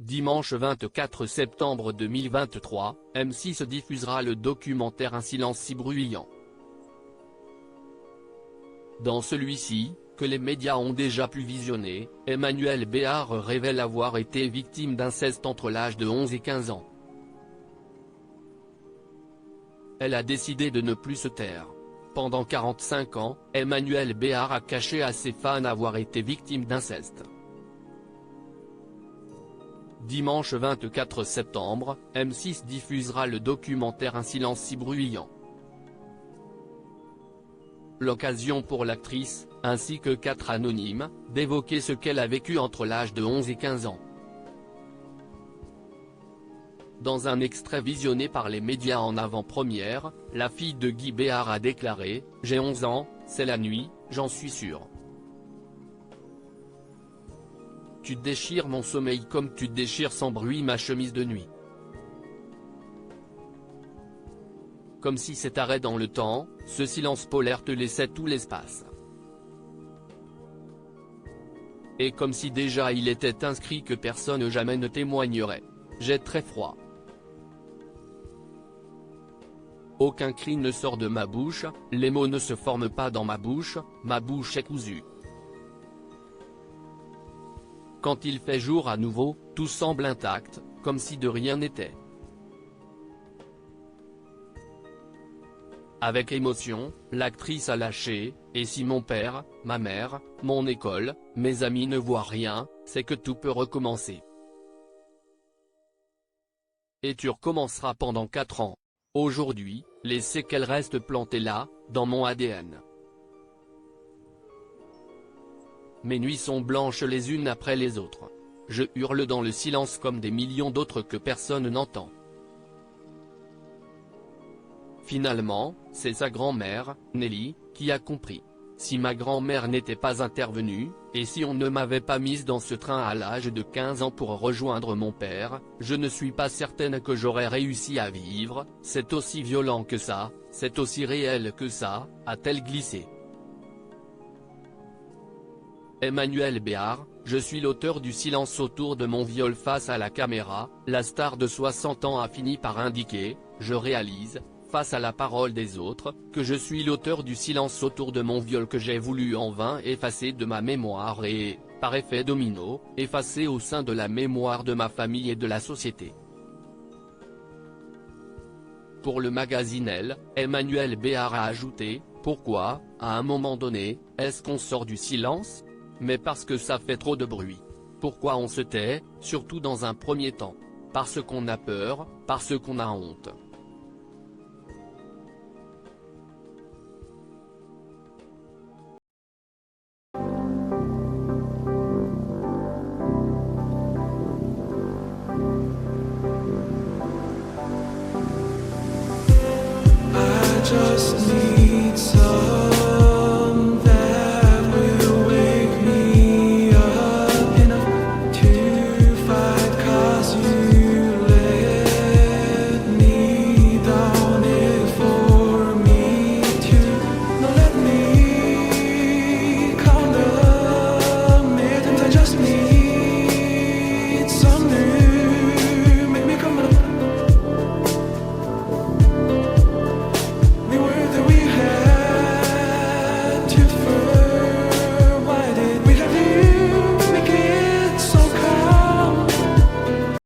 Dimanche 24 septembre 2023, M6 diffusera le documentaire Un silence si bruyant. Dans celui-ci, que les médias ont déjà pu visionner, Emmanuelle Béard révèle avoir été victime d'inceste entre l'âge de 11 et 15 ans. Elle a décidé de ne plus se taire. Pendant 45 ans, Emmanuelle Béard a caché à ses fans avoir été victime d'inceste. Dimanche 24 septembre, M6 diffusera le documentaire Un silence si bruyant. L'occasion pour l'actrice, ainsi que 4 anonymes, d'évoquer ce qu'elle a vécu entre l'âge de 11 et 15 ans. Dans un extrait visionné par les médias en avant-première, la fille de Guy Béard a déclaré « J'ai 11 ans, c'est la nuit, j'en suis sûre. Tu déchires mon sommeil comme tu déchires sans bruit ma chemise de nuit. » Comme si cet arrêt dans le temps, ce silence polaire te laissait tout l'espace. Et comme si déjà il était inscrit que personne jamais ne témoignerait. J'ai très froid. Aucun cri ne sort de ma bouche, les mots ne se forment pas dans ma bouche est cousue. Quand il fait jour à nouveau, tout semble intact, comme si de rien n'était. Avec émotion, l'actrice a lâché « Et si mon père, ma mère, mon école, mes amis ne voient rien, c'est que tout peut recommencer. Et tu recommenceras pendant 4 ans. Aujourd'hui, les séquelles restent plantées là, dans mon ADN. Mes nuits sont blanches les unes après les autres. Je hurle dans le silence comme des millions d'autres que personne n'entend. » Finalement, c'est sa grand-mère, Nelly, qui a compris. Si ma grand-mère n'était pas intervenue, et si on ne m'avait pas mise dans ce train à l'âge de 15 ans pour rejoindre mon père, je ne suis pas certaine que j'aurais réussi à vivre, c'est aussi violent que ça, c'est aussi réel que ça, a-t-elle glissé. Emmanuelle Béard, je suis l'auteur du silence autour de mon viol face à la caméra, la star de 60 ans a fini par indiquer, je réalise, face à la parole des autres, que je suis l'auteur du silence autour de mon viol que j'ai voulu en vain effacer de ma mémoire et, par effet domino, effacer au sein de la mémoire de ma famille et de la société. Pour le magazine Elle, Emmanuelle Béard a ajouté, pourquoi, à un moment donné, est-ce qu'on sort du silence? Mais parce que ça fait trop de bruit. Pourquoi on se tait, surtout dans un premier temps? Parce qu'on a peur, parce qu'on a honte.